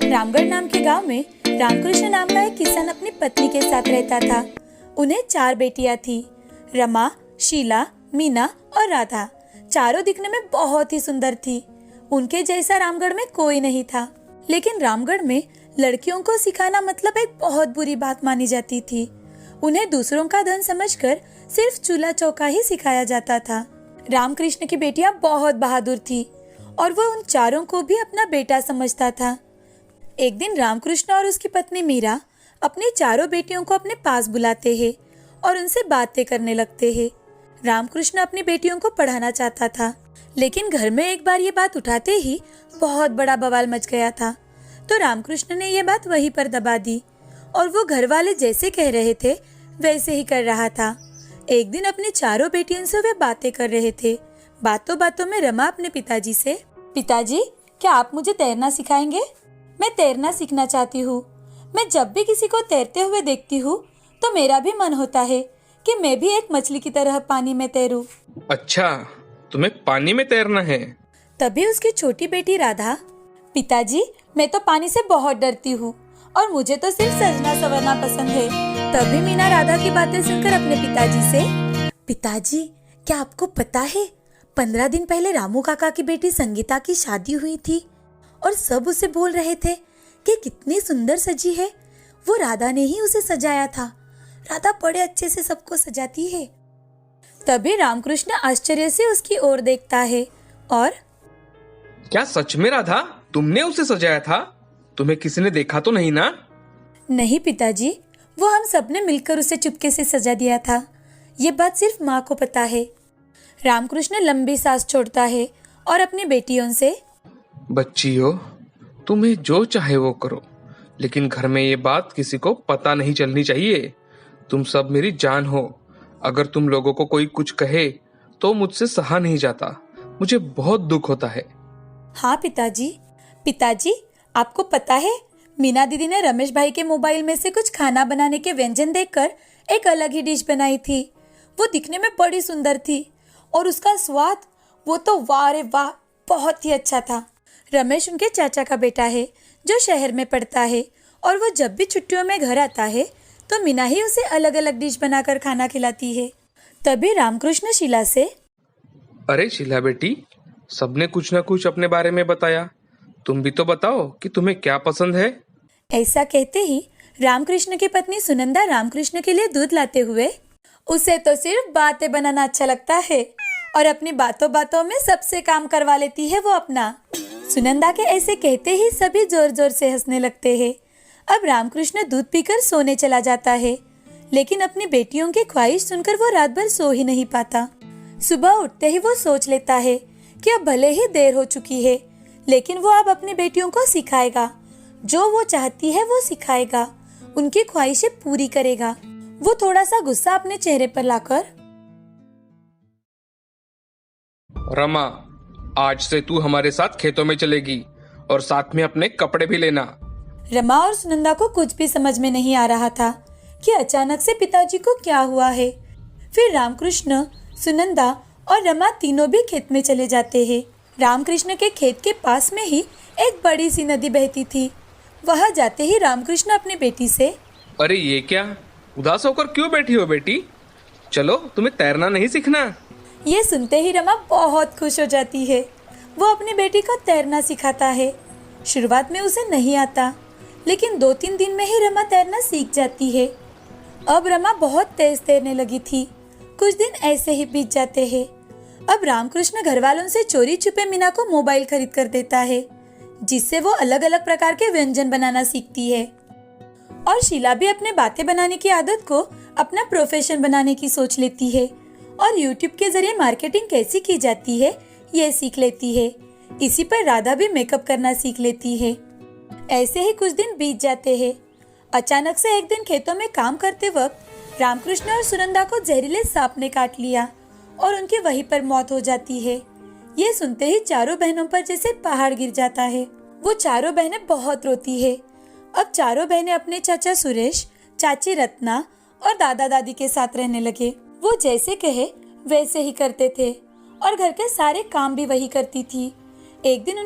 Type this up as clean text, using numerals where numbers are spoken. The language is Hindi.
रामगढ़ नाम के गांव में रामकृष्ण नाम का एक किसान अपनी पत्नी के साथ रहता था। उन्हें 4 बेटियां थी, रमा, शीला, मीना और राधा। चारों दिखने में बहुत ही सुंदर थी। उनके जैसा रामगढ़ में कोई नहीं था। लेकिन रामगढ़ में लड़कियों को सिखाना मतलब एक बहुत बुरी बात मानी जाती थी। उन्हें दूसरों का धन समझकर सिर्फ चूल्हा चौका ही सिखाया जाता था। रामकृष्ण की बेटियां बहुत बहादुर थी और वो उन चारों को भी अपना बेटा समझता था। एक दिन रामकृष्ण और उसकी पत्नी मीरा अपनी चारों बेटियों को अपने पास बुलाते हैं और उनसे बातें करने लगते हैं। रामकृष्ण अपनी बेटियों को पढ़ाना चाहता था, लेकिन घर में एक बार ये बात उठाते ही बहुत बड़ा बवाल मच गया था। तो रामकृष्ण ने ये बात वहीं पर दबा दी और वो घर वाले जैसे कह रहे थे वैसे ही कर रहा था। एक दिन अपनी चारों बेटियों से वे बातें कर रहे थे। बातों बातों में रमा अपने पिताजी से, पिताजी क्या आप मुझे तैरना सिखाएंगे? मैं तैरना सीखना चाहती हूँ। मैं जब भी किसी को तैरते हुए देखती हूँ तो मेरा भी मन होता है कि मैं भी एक मछली की तरह पानी में तैरूं। अच्छा, तुम्हें पानी में तैरना है? तभी उसकी छोटी बेटी राधा, पिताजी मैं तो पानी से बहुत डरती हूँ और मुझे तो सिर्फ सजना संवरना पसंद है। तभी मीना राधा की बातें सुनकर अपने पिताजी से, पिताजी क्या आपको पता है 15 दिन पहले रामू काका की बेटी संगीता की शादी हुई थी और सब उसे बोल रहे थे कि कितनी सुंदर सजी है। वो राधा ने ही उसे सजाया था। राधा बड़े अच्छे से सबको सजाती है। तभी रामकृष्ण आश्चर्य से उसकी ओर देखता है और, क्या सच में राधा तुमने उसे सजाया था? तुम्हें किसी ने देखा तो नहीं ना? नहीं पिताजी, वो हम सबने मिलकर उसे चुपके से सजा दिया था। ये बात सिर्फ माँ को पता है। रामकृष्ण लंबी सांस छोड़ता है और अपनी बेटियों से, बच्चियों, तुम्हें जो चाहे वो करो, लेकिन घर में ये बात किसी को पता नहीं चलनी चाहिए। तुम सब मेरी जान हो। अगर तुम लोगों को कोई कुछ कहे तो मुझसे सहा नहीं जाता। मुझे बहुत दुख होता है। हाँ पिताजी। पिताजी आपको पता है मीना दीदी ने रमेश भाई के मोबाइल में से कुछ खाना बनाने के व्यंजन देखकर एक अलग ही डिश बनाई थी। वो दिखने में बड़ी सुंदर थी और उसका स्वाद, वो तो वाह रे वाह, बहुत ही अच्छा था। रमेश उनके चाचा का बेटा है जो शहर में पढ़ता है और वो जब भी छुट्टियों में घर आता है तो मीना ही उसे अलग अलग डिश बनाकर खाना खिलाती है। तभी रामकृष्ण शीला से, अरे शीला बेटी, सबने कुछ ना कुछ अपने बारे में बताया। तुम भी तो बताओ कि तुम्हें क्या पसंद है। ऐसा कहते ही रामकृष्ण की पत्नी सुनंदा रामकृष्ण के लिए दूध लाते हुए, उसे तो सिर्फ बातें बनाना अच्छा लगता है और अपनी बातों बातों में सबसे काम करवा लेती है वो अपना। सुनंदा के ऐसे कहते ही सभी जोर जोर से हंसने लगते हैं। अब रामकृष्ण दूध पीकर सोने चला जाता है, लेकिन अपनी बेटियों की ख्वाहिश सुनकर वो रात भर सो ही नहीं पाता। सुबह उठते ही वो सोच लेता है कि अब भले ही देर हो चुकी है, लेकिन वो अब अपनी बेटियों को सिखाएगा। जो वो चाहती है वो सिखाएगा, उनकी ख्वाहिशें पूरी करेगा। वो थोड़ा सा गुस्सा अपने चेहरे पर लाकर, रमा, आज से तू हमारे साथ खेतों में चलेगी और साथ में अपने कपड़े भी लेना। रमा और सुनंदा को कुछ भी समझ में नहीं आ रहा था कि अचानक से पिताजी को क्या हुआ है। फिर रामकृष्ण, सुनंदा और रमा तीनों भी खेत में चले जाते हैं। रामकृष्ण के खेत के पास में ही एक बड़ी सी नदी बहती थी। वहां जाते ही रामकृष्ण अपनी बेटी से, अरे ये क्या, उदास होकर क्यों बैठी हो बेटी? चलो, तुम्हें तैरना नहीं सीखना? ये सुनते ही रमा बहुत खुश हो जाती है। वो अपनी बेटी को तैरना सिखाता है। शुरुआत में उसे नहीं आता, लेकिन 2-3 दिन में ही रमा तैरना सीख जाती है। अब रमा बहुत तेज तैरने लगी थी। कुछ दिन ऐसे ही बीत जाते हैं। अब रामकृष्ण घर वालों से चोरी छुपे मीना को मोबाइल खरीद कर देता है, जिससे वो अलग अलग प्रकार के व्यंजन बनाना सीखती है। और शीला भी अपने बातें बनाने की आदत को अपना प्रोफेशन बनाने की सोच लेती है और YouTube के जरिए मार्केटिंग कैसी की जाती है ये सीख लेती है। इसी पर राधा भी मेकअप करना सीख लेती है। ऐसे ही कुछ दिन बीत जाते हैं। अचानक से एक दिन खेतों में काम करते वक्त रामकृष्ण और सुनंदा को जहरीले सांप ने काट लिया और उनकी वहीं पर मौत हो जाती है। ये सुनते ही चारों बहनों पर जैसे पहाड़ गिर जाता है। वो चारों बहनें बहुत रोती है। अब चारों बहनें अपने चाचा सुरेश, चाची रत्ना और दादा दादी के साथ रहने लगे। वो जैसे कहे वैसे ही करते थे और घर के सारे काम भी वही करती थी। एक दिन